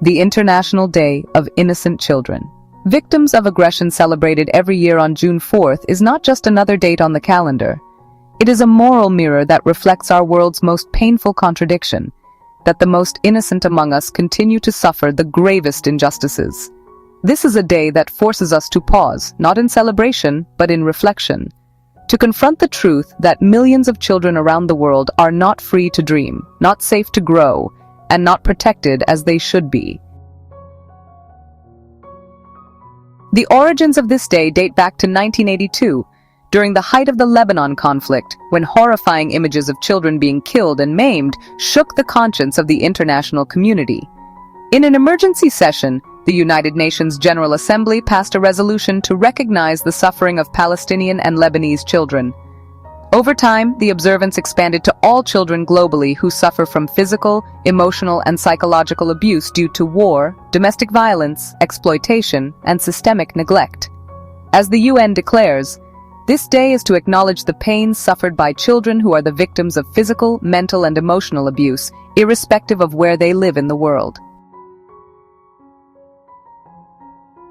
the International Day of Innocent Children. Victims of Aggression, celebrated every year on June 4th, is not just another date on the calendar. It is a moral mirror that reflects our world's most painful contradiction, that the most innocent among us continue to suffer the gravest injustices. This is a day that forces us to pause, not in celebration, but in reflection, to confront the truth that millions of children around the world are not free to dream, not safe to grow, and not protected as they should be. The origins of this day date back to 1982, during the height of the Lebanon conflict, when horrifying images of children being killed and maimed shook the conscience of the international community. In an emergency session, the United Nations General Assembly passed a resolution to recognize the suffering of Palestinian and Lebanese children. Over time, the observance expanded to all children globally who suffer from physical, emotional, and psychological abuse due to war, domestic violence, exploitation, and systemic neglect. As the UN declares, this day is to acknowledge the pains suffered by children who are the victims of physical, mental, and emotional abuse, irrespective of where they live in the world.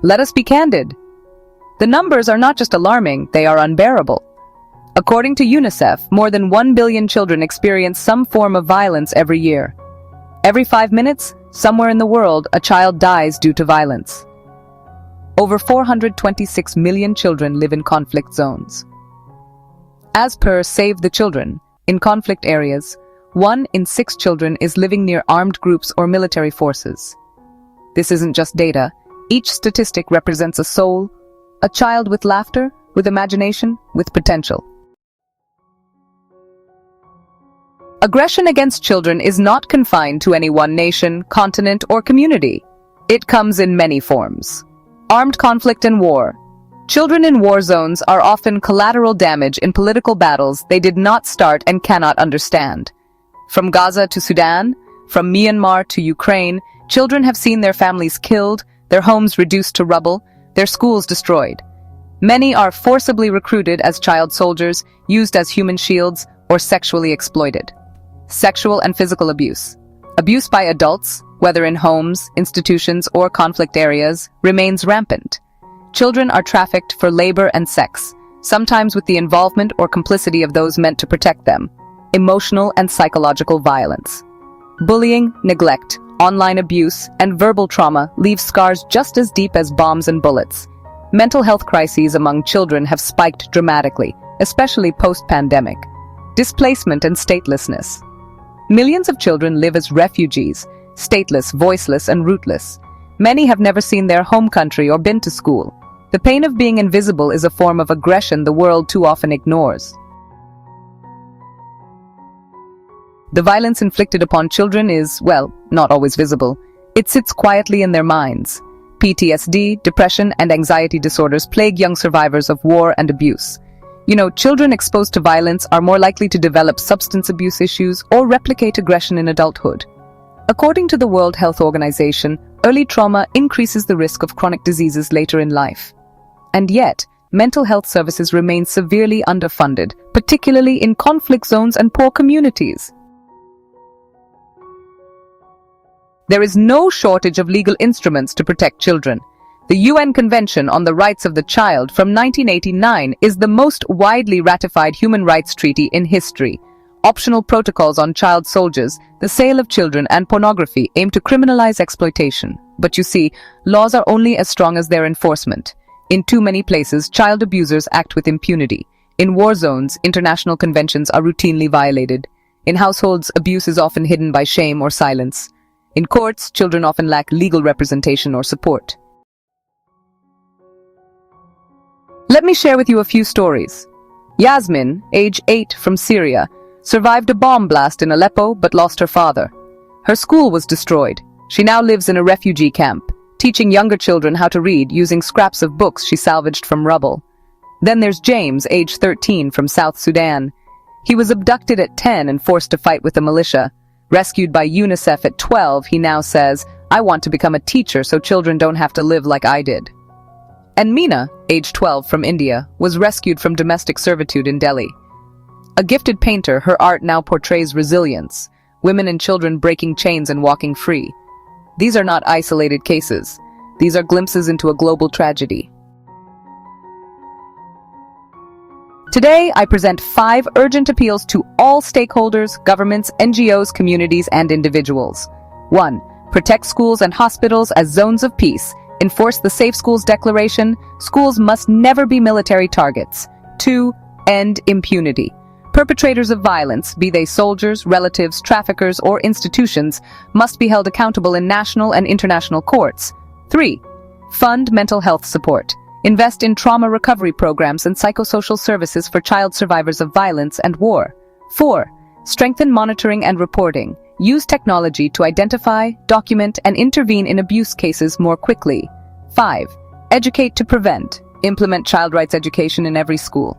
Let us be candid. The numbers are not just alarming, they are unbearable. According to UNICEF, more than 1 billion children experience some form of violence every year. Every 5 minutes, somewhere in the world, a child dies due to violence. Over 426 million children live in conflict zones. As per Save the Children, in conflict areas, 1 in 6 children is living near armed groups or military forces. This isn't just data. Each statistic represents a soul, a child with laughter, with imagination, with potential. Aggression against children is not confined to any one nation, continent, or community. It comes in many forms. Armed conflict and war. Children in war zones are often collateral damage in political battles they did not start and cannot understand. From Gaza to Sudan, from Myanmar to Ukraine, children have seen their families killed, their homes reduced to rubble, their schools destroyed. Many are forcibly recruited as child soldiers, used as human shields, or sexually exploited. Sexual and physical abuse. Abuse by adults, whether in homes, institutions, or conflict areas, remains rampant. Children are trafficked for labor and sex, sometimes with the involvement or complicity of those meant to protect them. Emotional and psychological violence. Bullying, neglect, online abuse, and verbal trauma leave scars just as deep as bombs and bullets. Mental health crises among children have spiked dramatically, especially post-pandemic. Displacement and statelessness. Millions of children live as refugees, stateless, voiceless, and rootless. Many have never seen their home country or been to school. The pain of being invisible is a form of aggression the world too often ignores. The violence inflicted upon children is, well, not always visible. It sits quietly in their minds. PTSD, depression, and anxiety disorders plague young survivors of war and abuse. Children exposed to violence are more likely to develop substance abuse issues or replicate aggression in adulthood. According to the World Health Organization, early trauma increases the risk of chronic diseases later in life. And yet, mental health services remain severely underfunded, particularly in conflict zones and poor communities. There is no shortage of legal instruments to protect children. The UN Convention on the Rights of the Child from 1989 is the most widely ratified human rights treaty in history. Optional protocols on child soldiers, the sale of children, and pornography aim to criminalize exploitation. But you see, laws are only as strong as their enforcement. In too many places, child abusers act with impunity. In war zones, international conventions are routinely violated. In households, abuse is often hidden by shame or silence. In courts, children often lack legal representation or support. Let me share with you a few stories. Yasmin, age 8, from Syria, survived a bomb blast in Aleppo but lost her father. Her school was destroyed. She now lives in a refugee camp, teaching younger children how to read using scraps of books she salvaged from rubble. Then there's James, age 13, from South Sudan. He was abducted at 10 and forced to fight with the militia. Rescued by UNICEF at 12, he now says, "I want to become a teacher so children don't have to live like I did." And Meena, age 12, from India, was rescued from domestic servitude in Delhi. A gifted painter, her art now portrays resilience, women and children breaking chains and walking free. These are not isolated cases. These are glimpses into a global tragedy. Today, I present 5 urgent appeals to all stakeholders, governments, NGOs, communities, and individuals. 1. Protect schools and hospitals as zones of peace. Enforce the Safe Schools Declaration. Schools must never be military targets. 2. End impunity. Perpetrators of violence, be they soldiers, relatives, traffickers, or institutions, must be held accountable in national and international courts. 3. Fund mental health support. Invest in trauma recovery programs and psychosocial services for child survivors of violence and war. 4. Strengthen monitoring and reporting. Use technology to identify, document, and intervene in abuse cases more quickly. 5. Educate to prevent. Implement child rights education in every school.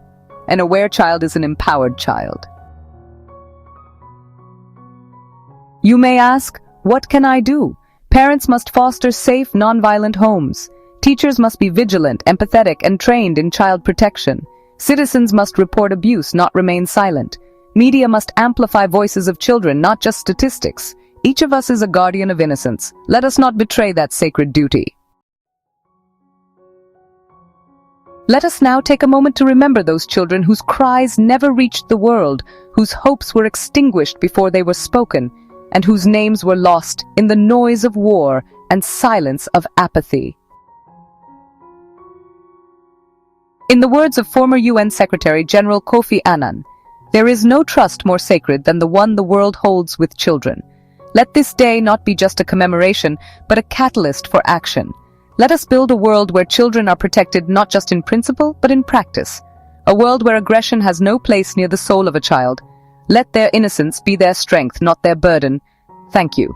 An aware child is an empowered child. You may ask, what can I do? Parents must foster safe, nonviolent homes. Teachers must be vigilant, empathetic, and trained in child protection. Citizens must report abuse, not remain silent. Media must amplify voices of children, not just statistics. Each of us is a guardian of innocence. Let us not betray that sacred duty. Let us now take a moment to remember those children whose cries never reached the world, whose hopes were extinguished before they were spoken, and whose names were lost in the noise of war and silence of apathy. In the words of former UN Secretary General Kofi Annan, there is no trust more sacred than the one the world holds with children. Let this day not be just a commemoration, but a catalyst for action. Let us build a world where children are protected not just in principle, but in practice. A world where aggression has no place near the soul of a child. Let their innocence be their strength, not their burden. Thank you.